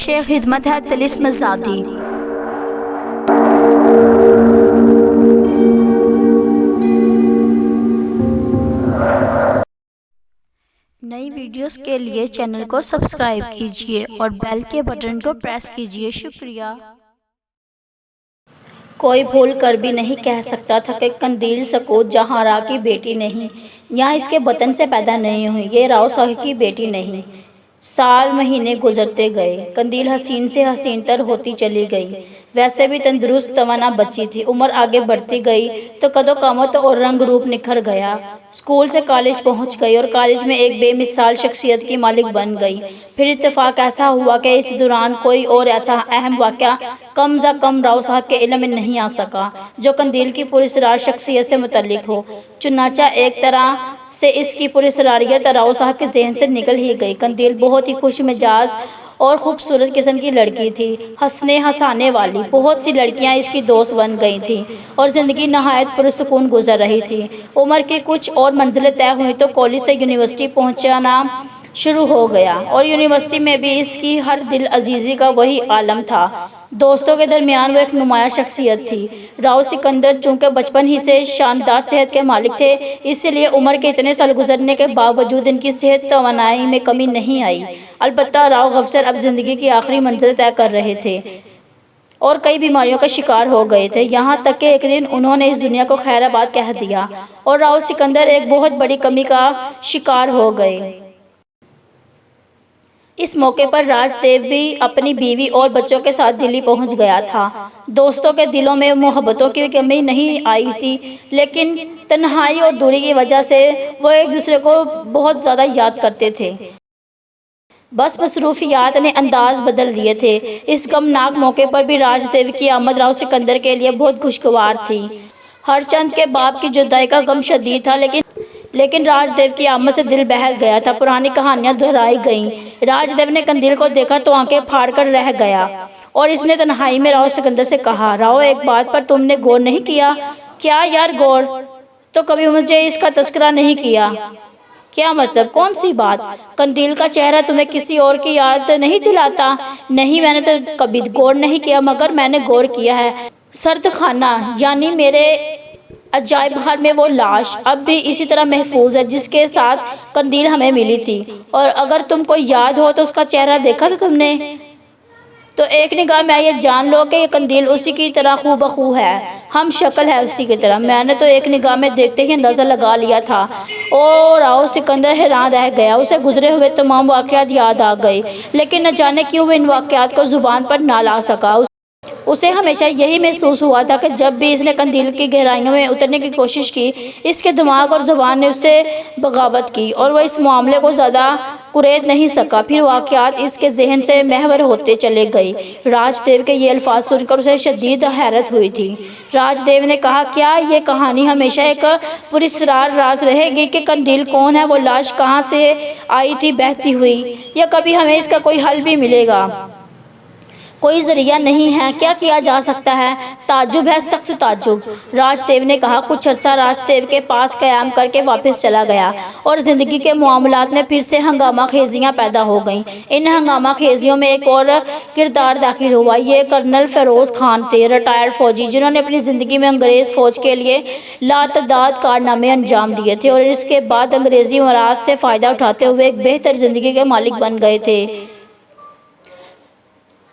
پیش خدمت ہے طلسم زادی۔ نئی ویڈیوز کے لیے چینل کو سبسکرائب کیجیے اور بیل کے بٹن کو پریس کیجیے۔ شکریہ۔ کوئی بھول کر بھی نہیں کہہ سکتا تھا کہ قندیل سکوت جہاں راہ کی بیٹی نہیں، یا اس کے وطن سے پیدا نہیں ہوئی، یہ راؤ صاحب کی بیٹی نہیں۔ سال مہینے گزرتے گئے، قندیل حسین سے حسین تر ہوتی چلی گئی۔ ویسے بھی تندرست توانا بچی تھی۔ عمر آگے بڑھتی گئی تو قد و قامت اور رنگ روپ نکھر گیا۔ اسکول سے کالج پہنچ گئی اور کالج میں ایک بے مثال شخصیت کی مالک بن گئی۔ پھر اتفاق ایسا ہوا کہ اس دوران کوئی اور ایسا اہم واقعہ کم از کم راؤ صاحب کے علم میں نہیں آ سکا جو قندیل کی پراسرار شخصیت سے متعلق ہو۔ چنانچہ ایک طرح سے اس کی پراسراریت راؤ صاحب کے ذہن سے نکل ہی گئی۔ قندیل بہت ہی خوش مزاج اور خوبصورت قسم کی لڑکی تھی، ہنسنے ہنسانے والی۔ بہت سی لڑکیاں اس کی دوست بن گئی تھیں اور زندگی نہایت پرسکون گزر رہی تھی۔ عمر کی کچھ اور منزلیں طے ہوئیں تو کالج سے یونیورسٹی پہنچنا شروع ہو گیا، اور یونیورسٹی میں بھی اس کی ہر دل عزیزی کا وہی عالم تھا۔ دوستوں کے درمیان وہ ایک نمایاں شخصیت تھی۔ راؤ سکندر چونکہ بچپن ہی سے شاندار صحت کے مالک تھے، اس لیے عمر کے اتنے سال گزرنے کے باوجود ان کی صحت توانائی میں کمی نہیں آئی۔ البتہ راؤ غفصر اب زندگی کی آخری منزل طے کر رہے تھے اور کئی بیماریوں کا شکار ہو گئے تھے، یہاں تک کہ ایک دن انہوں نے اس دنیا کو خیر آباد کہہ دیا اور راؤ سکندر ایک بہت بڑی کمی کا شکار ہو گئے۔ اس موقع پر راج دیو بھی اپنی بیوی اور بچوں کے ساتھ دلی پہنچ گیا تھا۔ دوستوں کے دلوں میں محبتوں کی کمی نہیں آئی تھی، لیکن تنہائی اور دوری کی وجہ سے وہ ایک دوسرے کو بہت زیادہ یاد کرتے تھے۔ بس مصروفیات نے انداز بدل دیے تھے۔ اس غمناک موقع پر بھی راج دیو کی آمد راؤ سکندر کے لیے بہت خوشگوار تھی۔ ہر چند کے باپ کی جدائی کا غم شدید تھا، لیکن راج دیو کی آمد سے دل بہل گیا تھا۔ پرانی کہانیاں دہرائی گئیں۔ راج دیو نے قندیل کو دیکھا تو آنکھیں پھاڑ کر رہ گیا اور اس نے تنہائی میں راؤ سکندر سے کہا، راؤ ایک بات پر تم نے غور نہیں کیا؟ کیا یار غور؟ تو کبھی مجھے اس کا تذکرہ نہیں کیا۔ کیا مطلب؟ کون سی بات؟ قندیل کا چہرہ تمہیں کسی اور کی یاد نہیں دلاتا؟ نہیں، میں نے تو کبھی غور نہیں کیا، مگر میں نے غور کیا ہے۔ سرد خانہ یعنی میرے عجائب گھر میں وہ لاش اب بھی اسی طرح محفوظ ہے جس کے ساتھ قندیل ہمیں ملی تھی، اور اگر تم کو یاد ہو تو اس کا چہرہ دیکھا تھا تم نے؟ تو ایک نگاہ میں یہ جان لو کہ یہ قندیل اسی کی طرح ہو بخو ہے، ہم شکل ہے اسی کی طرح۔ میں نے تو ایک نگاہ میں دیکھتے ہی اندازہ لگا لیا تھا۔ اور راؤ سکندر حیران رہ گیا، اسے گزرے ہوئے تمام واقعات یاد آ گئے، لیکن نہ جانے کیوں وہ ان واقعات کو زبان پر نہ لا سکا۔ اسے ہمیشہ یہی محسوس ہوا تھا کہ جب بھی اس نے قندیل کی گہرائیوں میں اترنے کی کوشش کی، اس کے دماغ اور زبان نے اس سے بغاوت کی اور وہ اس معاملے کو زیادہ کرید نہیں سکا۔ پھر واقعات اس کے ذہن سے محور ہوتے چلے گئے۔ راج دیو کے یہ الفاظ سن کر اسے شدید حیرت ہوئی تھی۔ راج دیو نے کہا، کیا یہ کہانی ہمیشہ ایک پراسرار راز رہے گی کہ قندیل کون ہے، وہ لاش کہاں سے آئی تھی بہتی ہوئی، یا کبھی ہمیں اس کا کوئی حل بھی ملے گا؟ کوئی ذریعہ نہیں ہے؟ کیا کیا جا سکتا ہے؟ تعجب ہے، سخت تعجب، راج دیو نے کہا۔ کچھ عرصہ راج دیو کے پاس قیام کر کے واپس چلا گیا اور زندگی کے معاملات میں پھر سے ہنگامہ خیزیاں پیدا ہو گئیں۔ ان ہنگامہ خیزیوں میں ایک اور کردار داخل ہوا۔ یہ کرنل فیروز خان تھے، ریٹائرڈ فوجی، جنہوں نے اپنی زندگی میں انگریز فوج کے لیے لاتعداد کارنامے انجام دیے تھے اور اس کے بعد انگریزی امارات سے فائدہ اٹھاتے ہوئے ایک بہتر زندگی کے مالک بن گئے تھے۔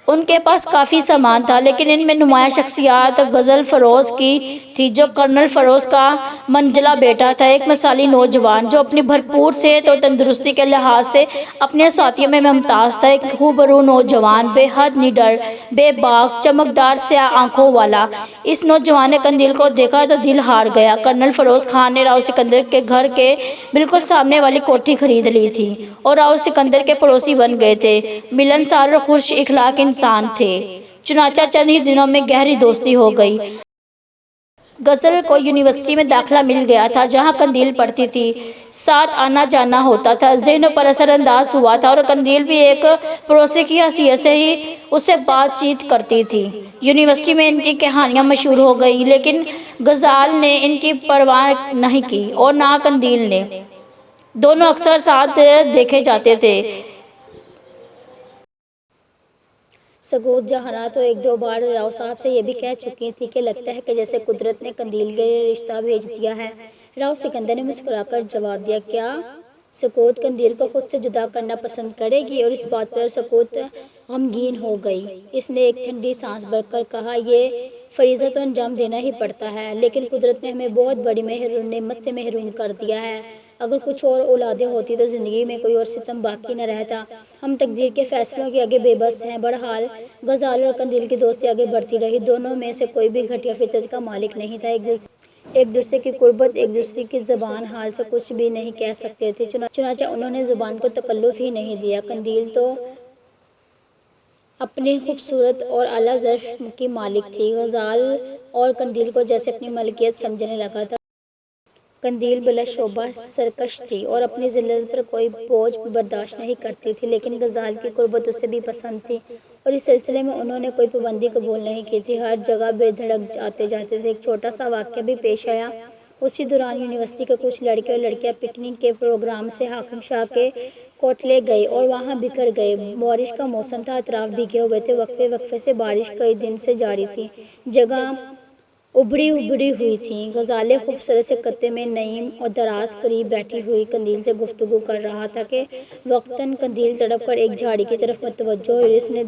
ان کے پاس کافی سامان تھا، لیکن ان میں نمایاں شخصیت غزل فیروز کی تھی، جو کرنل فیروز کا منجلا بیٹا تھا، ایک مثالی نوجوان جو اپنی بھرپور صحت اور تندرستی کے لحاظ سے اپنے ساتھیوں میں ممتاز تھا۔ ایک خوبرو نوجوان، بے حد نڈر، بے باک، چمکدار سیاہ آنکھوں والا۔ اس نوجوان نے قندیل کو دیکھا تو دل ہار گیا۔ کرنل فیروز خان نے راؤ سکندر کے گھر کے بالکل سامنے والی کوٹھی خرید لی تھی اور راؤ سکندر کے پڑوسی بن گئے تھے۔ ملنسار اور خوش اخلاق انسان تھے، چنانچہ چند ہی دنوں میں گہری دوستی ہو گئی۔ غزل کو یونیورسٹی میں داخلہ مل گیا تھا جہاں قندیل پڑھتی تھی، ساتھ آنا جانا ہوتا تھا، ذہنوں پر اثر انداز ہوا تھا اور قندیل بھی ایک پڑوسی کی حیثیت سے ہی اس سے بات چیت کرتی تھی۔ یونیورسٹی میں ان کی کہانیاں مشہور ہو گئیں، لیکن غزال نے ان کی پرواہ نہیں کی اور نہ قندیل نے۔ دونوں اکثر ساتھ دیکھے جاتے تھے۔ سکوت جہاں تو ایک دو بار راؤ صاحب سے یہ بھی کہہ چکی تھی کہ لگتا ہے کہ جیسے قدرت نے قندیل کے لیے رشتہ بھیج دیا ہے۔ راؤ سکندر نے مسکرا کر جواب دیا، کیا سکوت قندیل کو خود سے جدا کرنا پسند کرے گی؟ اور اس بات پر سکوت غمگین ہو گئی۔ اس نے ایک ٹھنڈی سانس بھر کر کہا، یہ فریضہ تو انجام دینا ہی پڑتا ہے، لیکن قدرت نے ہمیں بہت بڑی نعمت سے محروم کر دیا ہے۔ اگر کچھ اور اولادیں ہوتی تو زندگی میں کوئی اور ستم باقی نہ رہتا۔ ہم تقدیر کے فیصلوں کے آگے بے بس ہیں۔ بہرحال غزال اور قندیل کی دوستی آگے بڑھتی رہی۔ دونوں میں سے کوئی بھی گھٹیا فطرت کا مالک نہیں تھا۔ ایک دوسرے کی قربت، ایک دوسرے کی زبان حال سے کچھ بھی نہیں کہہ سکتے تھے، چنانچہ انہوں نے زبان کو تکلف ہی نہیں دیا۔ قندیل تو اپنی خوبصورت اور اعلیٰ ظرف کی مالک تھی، غزال اور قندیل کو جیسے اپنی ملکیت سمجھنے لگا تھا۔ قندیل بلا شبہ سرکش تھی اور اپنی ذلت پر کوئی بوجھ برداشت نہیں کرتی تھی، لیکن غزال کی قربت اسے بھی پسند تھی اور اس سلسلے میں انہوں نے کوئی پابندی قبول نہیں کی تھی۔ ہر جگہ بے دھڑک آتے جاتے تھے۔ ایک چھوٹا سا واقعہ بھی پیش آیا۔ اسی دوران یونیورسٹی کے کچھ لڑکے اور لڑکیاں پکنک کے پروگرام سے حاکم شاہ کے کوٹلے گئے اور وہاں بکھر گئے۔ بارش کا موسم تھا، اطراف بھیگے ہوئے تھے۔ وقفے وقفے سے بارش کئی دن سے جاری تھی۔ جگہ ابھری ہوئی تھی۔ غزال خوبصورت سے خطے میں نعیم اور دراز قریب بیٹھی ہوئی قندیل سے گفتگو کر رہا تھا کہ وقتاً قندیل تڑپ کر ایک جھاڑی کی طرف متوجہ ہوئی۔ اس نے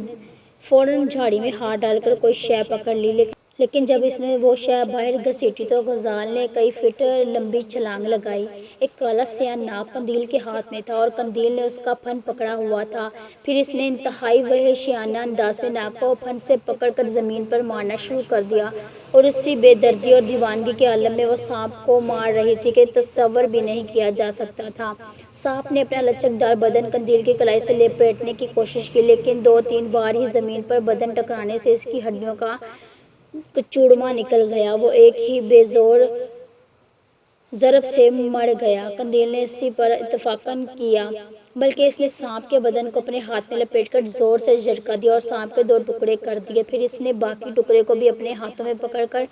فوراً جھاڑی میں ہاتھ ڈال کر کوئی شے پکڑ لی، لیکن جب اس نے وہ شے باہر گھسیٹی تو غزال نے کئی فٹ لمبی چھلانگ لگائی۔ ایک کالا سیاہ ناگ قندیل کے ہاتھ میں تھا اور قندیل نے اس کا پھن پکڑا ہوا تھا۔ پھر اس نے انتہائی وحشیانہ انداز میں ناگ کو پھن سے پکڑ کر زمین پر مارنا شروع کر دیا اور اسی بے دردی اور دیوانگی کے عالم میں وہ سانپ کو مار رہی تھی کہ تصور بھی نہیں کیا جا سکتا تھا۔ سانپ نے اپنا لچکدار بدن قندیل کی کلائی سے لپیٹنے کی کوشش کی، لیکن 2-3 بار ہی زمین پر بدن ٹکرانے سے اس کی ہڈیوں کا چوڑما نکل گیا۔ وہ ایک ہی بے زور ضرب سے مر گیا۔ قندیل نے اسی پر اتفاقاً کیا، بلکہ اس نے سانپ کے بدن کو اپنے ہاتھ میں لپیٹ کر زور سے جھٹکا دیا اور سانپ کے 2 ٹکڑے کر دیے۔ پھر اس نے باقی ٹکڑے کو بھی اپنے ہاتھوں میں پکڑ کر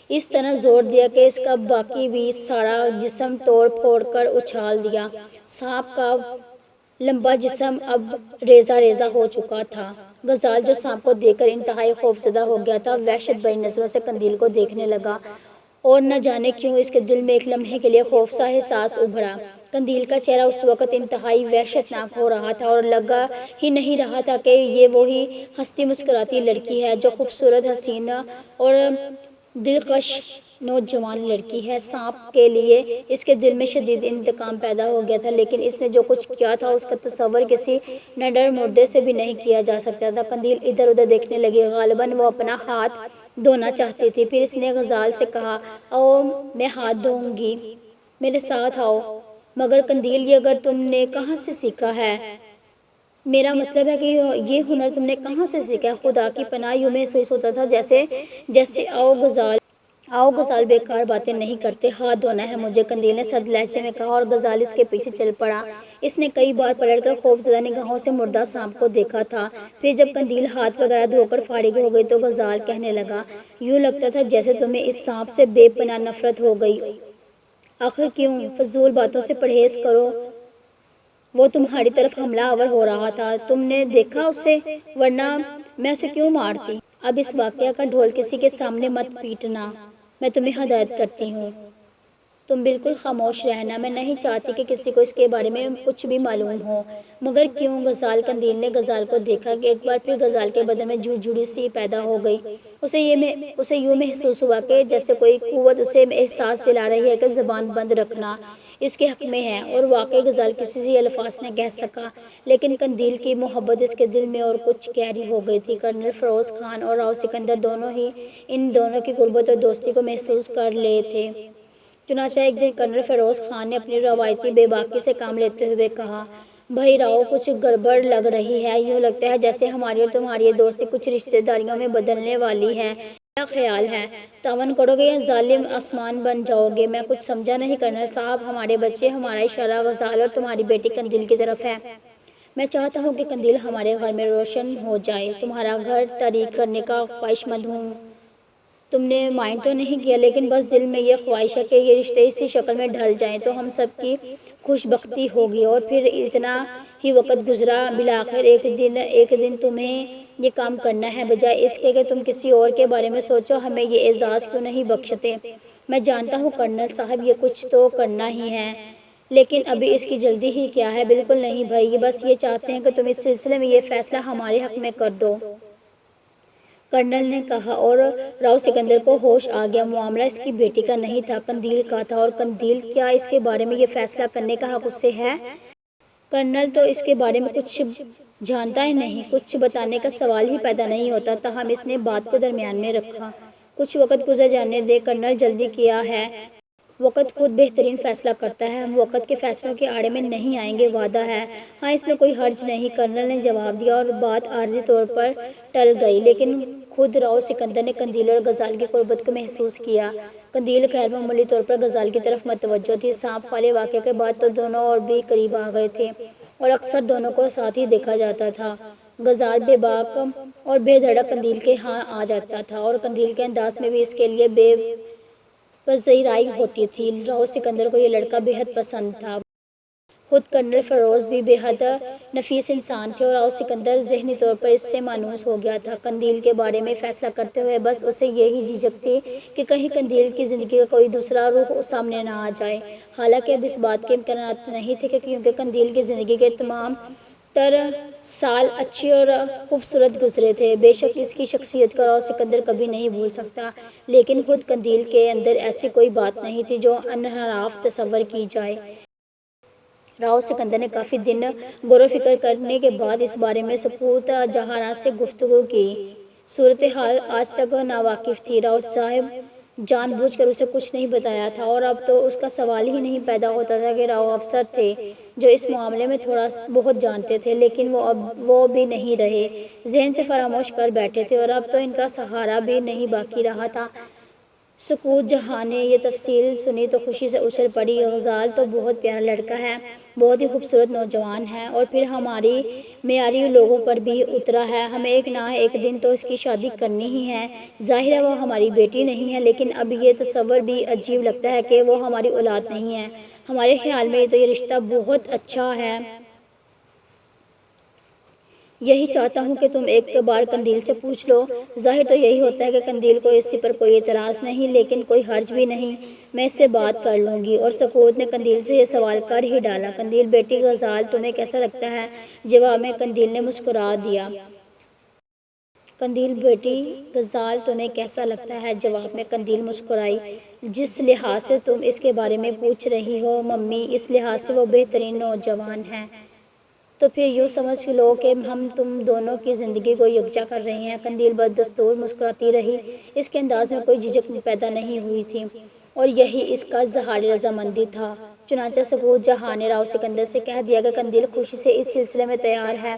اس طرح زور دیا کہ اس کا باقی بھی سارا جسم توڑ پھوڑ کر اچھال دیا۔ سانپ کا لمبا جسم اب ریزہ ریزہ ہو چکا تھا۔ غزال جو سانپ کو دیکھ کر انتہائی خوفزدہ ہو گیا تھا، وحشت بھری نظروں سے قندیل کو دیکھنے لگا اور نہ جانے کیوں اس کے دل میں ایک لمحے کے لیے خوف سا احساس ابھرا۔ قندیل کا چہرہ اس وقت انتہائی وحشتناک ہو رہا تھا اور لگا ہی نہیں رہا تھا کہ یہ وہی ہنستی مسکراتی لڑکی ہے جو خوبصورت، حسین اور دلکش نوجوان لڑکی ہے۔ سانپ کے لیے اس کے دل میں شدید انتقام پیدا ہو گیا تھا، لیکن اس نے جو کچھ کیا تھا اس کا تصور کسی نڈر مردے سے بھی نہیں کیا جا سکتا تھا۔ قندیل ادھر ادھر دیکھنے لگی، غالباً وہ اپنا ہاتھ دھونا چاہتی تھی۔ پھر اس نے غزال سے کہا، آؤ میں ہاتھ دھوؤں گی، میرے ساتھ آؤ۔ مگر قندیل، یہ اگر تم نے کہاں سے سیکھا ہے؟ میرا مطلب ہے کہ یہ ہنر تم نے کہاں سے سیکھا ہے؟ خدا کی پناہ، یوں محسوس ہوتا تھا جیسے آؤ غزال، بیکار باتیں نہیں کرتے، ہاتھ دھونا ہے مجھے، قندیل نے سرد لہجے میں کہا اور غزال اس کے پیچھے چل پڑا۔ اس نے کئی بار پلٹ کر خوفزدہ نگاہوں سے مردہ سانپ کو دیکھا تھا۔ پھر جب قندیل ہاتھ وغیرہ دھو کر فارغ ہو گئی تو غزال کہنے لگا، یوں لگتا تھا جیسے تمہیں اس سانپ سے بے پناہ نفرت ہو گئی۔ آخر کیوں؟ فضول باتوں سے پرہیز کرو، وہ تمہاری طرف حملہ آور ہو رہا تھا، تم نے دیکھا اسے، ورنہ میں اسے کیوں مارتی؟ اب اس واقعہ کا ڈھول کسی کے سامنے مت پیٹنا، میں تمہیں ہدایت کرتی ہوں۔ تم بالکل خاموش رہنا، میں نہیں چاہتی کہ کسی کو اس کے بارے میں کچھ بھی معلوم ہو۔ مگر کیوں غزال؟ قندیل نے غزال کو دیکھا کہ ایک بار پھر غزال کے بدن میں جھڑجھڑی سی پیدا ہو گئی۔ اسے یوں محسوس ہوا کہ جیسے کوئی قوت اسے احساس دلا رہی ہے کہ زبان بند رکھنا اس کے حق میں ہے، اور واقعی غزال کسی سے الفاظ نہ کہہ سکا، لیکن قندیل کی محبت اس کے دل میں اور کچھ گہری ہو گئی تھی۔ کرنل فیروز خان اور راؤ سکندر دونوں ہی ان دونوں کی قربت اور دوستی کو محسوس کر لے تھے۔ چنانچہ ایک دن کرنل فیروز خان نے اپنی روایتی بے باکی سے کام لیتے ہوئے کہا، بھائی راؤ، کچھ گڑبڑ لگ رہی ہے، یوں لگتا ہے جیسے ہماری اور تمہاری یہ دوستی کچھ رشتہ داریوں میں بدلنے والی ہے، کیا خیال ہے؟ تعاون کرو گے یا ظالم آسمان بن جاؤ گے؟ میں کچھ سمجھا نہیں کرنل صاحب، ہمارے بچے، ہمارا اشارہ غزال اور تمہاری بیٹی قندیل کی طرف ہے۔ میں چاہتا ہوں کہ قندیل ہمارے گھر میں روشن ہو جائے، تمہارا گھر تاریک کرنے کا خواہش مند ہوں۔ تم نے مائنڈ تو نہیں کیا، لیکن بس دل میں یہ خواہش ہے کہ یہ رشتے اسی شکل میں ڈھل جائیں تو ہم سب کی خوش بختی ہوگی۔ اور پھر اتنا ہی وقت گزرا، بالآخر ایک دن تمہیں یہ کام کرنا ہے، بجائے اس کے کہ تم کسی اور کے بارے میں سوچو۔ ہمیں یہ اعزاز کیوں نہیں بخشتے؟ میں جانتا ہوں کرنل صاحب یہ کچھ تو کرنا ہی ہے، لیکن ابھی اس کی جلدی ہی کیا ہے؟ بالکل نہیں بھائی، یہ بس یہ چاہتے ہیں کہ تم اس سلسلے میں یہ فیصلہ ہمارے حق میں کر دو، کرنل نے کہا، اور راؤ سکندر کو ہوش آ گیا۔ معاملہ اس کی بیٹی کا نہیں تھا، قندیل کا تھا، اور قندیل کیا اس کے بارے میں یہ فیصلہ کرنے کا حق اس سے ہے؟ کرنل تو اس کے بارے میں کچھ جانتا ہی نہیں، کچھ بتانے کا سوال ہی پیدا نہیں ہوتا۔ تاہم اس نے بات کو درمیان میں رکھا۔ کچھ وقت گزر جانے دے کرنل، جلدی کیا ہے؟ وقت خود بہترین فیصلہ کرتا ہے، ہم وقت کے فیصلوں کے آڑے میں نہیں آئیں گے، وعدہ ہے؟ ہاں، اس میں کوئی حرج نہیں، کرنل نے جواب دیا، اور بات عارضی طور پر ٹل گئی۔ لیکن خود راؤ سکندر نے قندیل اور غزال کی قربت کو محسوس کیا۔ قندیل غیر معمولی طور پر غزال کی طرف متوجہ تھی۔ سانپ والے واقعے کے بعد تو دونوں اور بھی قریب آ گئے تھے، اور اکثر دونوں کو ساتھ ہی دیکھا جاتا تھا۔ غزال بے باک اور بے دھڑک قندیل کے ہاں آ جاتا تھا، اور قندیل کے انداز میں بھی اس کے لیے بے پذیرائی ہوتی تھی۔ راؤ سکندر کو یہ لڑکا بے حد پسند تھا۔ خود کرنل فیروز بھی بے حد نفیس انسان تھے، اور راؤ سکندر ذہنی طور پر اس سے مانوس ہو گیا تھا۔ قندیل کے بارے میں فیصلہ کرتے ہوئے بس اسے یہی جھجک تھی کہ کہیں قندیل کی زندگی کا کوئی دوسرا رخ سامنے نہ آ جائے۔ حالانکہ اب اس بات کے امکانات نہیں تھے، کیونکہ قندیل کی زندگی کے تمام تر سال اچھے اور خوبصورت گزرے تھے۔ بے شک اس کی شخصیت کو راؤ سکندر کبھی نہیں بھول سکتا، لیکن خود قندیل کے اندر ایسی کوئی بات نہیں تھی جو انحراف تصور کی جائے۔ راؤ سکندر نے کافی دن غور و فکر کرنے کے بعد اس بارے میں سکوت جہانہ سے گفتگو کی۔ صورتحال آج تک ناواقف تھی۔ راؤ صاحب جان بوجھ کر اسے کچھ نہیں بتایا تھا، اور اب تو اس کا سوال ہی نہیں پیدا ہوتا تھا کہ راؤ افسر تھے جو اس معاملے میں تھوڑا بہت جانتے تھے، لیکن وہ بھی نہیں رہے، ذہن سے فراموش کر بیٹھے تھے، اور اب تو ان کا سہارا بھی نہیں باقی رہا تھا۔ سکوت جہاں نے یہ تفصیل سنی تو خوشی سے اچھل پڑی۔ غزال تو بہت پیارا لڑکا ہے، بہت ہی خوبصورت نوجوان ہے، اور پھر ہماری معیاری لوگوں پر بھی اترا ہے۔ ہمیں ایک نہ ایک دن تو اس کی شادی کرنی ہی ہے۔ ظاہر ہے وہ ہماری بیٹی نہیں ہے، لیکن اب یہ تصور بھی عجیب لگتا ہے کہ وہ ہماری اولاد نہیں ہے۔ ہمارے خیال میں تو یہ رشتہ بہت اچھا ہے۔ یہی چاہتا ہوں کہ تم ایک بار قندیل سے پوچھ لو۔ ظاہر تو یہی ہوتا ہے کہ قندیل کو اس پر کوئی اعتراض نہیں، لیکن کوئی حرج بھی نہیں، میں اس سے بات کر لوں گی۔ اور سکوت نے قندیل سے یہ سوال کر ہی ڈالا، قندیل بیٹی غزال تمہیں کیسا لگتا ہے؟ جواب میں قندیل نے مسکرا دیا۔ قندیل بیٹی غزال تمہیں کیسا لگتا ہے؟ جواب میں قندیل مسکرائی۔ جس لحاظ سے تم اس کے بارے میں پوچھ رہی ہو ممی، اس لحاظ سے وہ بہترین نوجوان ہے۔ تو پھر یوں سمجھ لو کہ ہم تم دونوں کی زندگی کو یکجا کر رہے ہیں۔ قندیل بدستور مسکراتی رہی، اس کے انداز میں کوئی جھجک پیدا نہیں ہوئی تھی، اور یہی اس کا اظہار رضامندی تھا۔ چنانچہ سکوت جہاں نے راؤ سکندر سے کہہ دیا کہ قندیل خوشی سے اس سلسلے میں تیار ہے،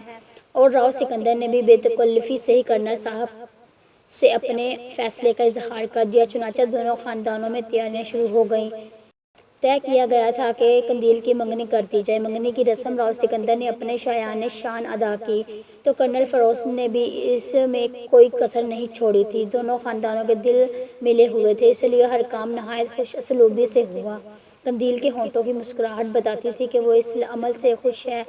اور راؤ سکندر نے بھی بے تکلفی سے ہی کرنل صاحب سے اپنے فیصلے کا اظہار کر دیا۔ چنانچہ دونوں خاندانوں میں تیاریاں شروع ہو گئیں۔ طے کیا گیا تھا کہ قندیل کی منگنی کر دی جائے۔ منگنی کی رسم راؤ سکندر نے اپنے شایان شان ادا کی، تو کرنل فیروز نے بھی اس میں کوئی کسر نہیں چھوڑی تھی۔ دونوں خاندانوں کے دل ملے ہوئے تھے، اس لیے ہر کام نہایت خوش اسلوبی سے ہوا۔ قندیل کے ہونٹوں کی مسکراہٹ بتاتی تھی کہ وہ اس عمل سے خوش ہے۔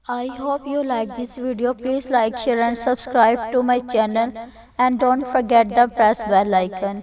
I hope you like this video. Please like, share and subscribe to my channel, and don't forget the press bell icon.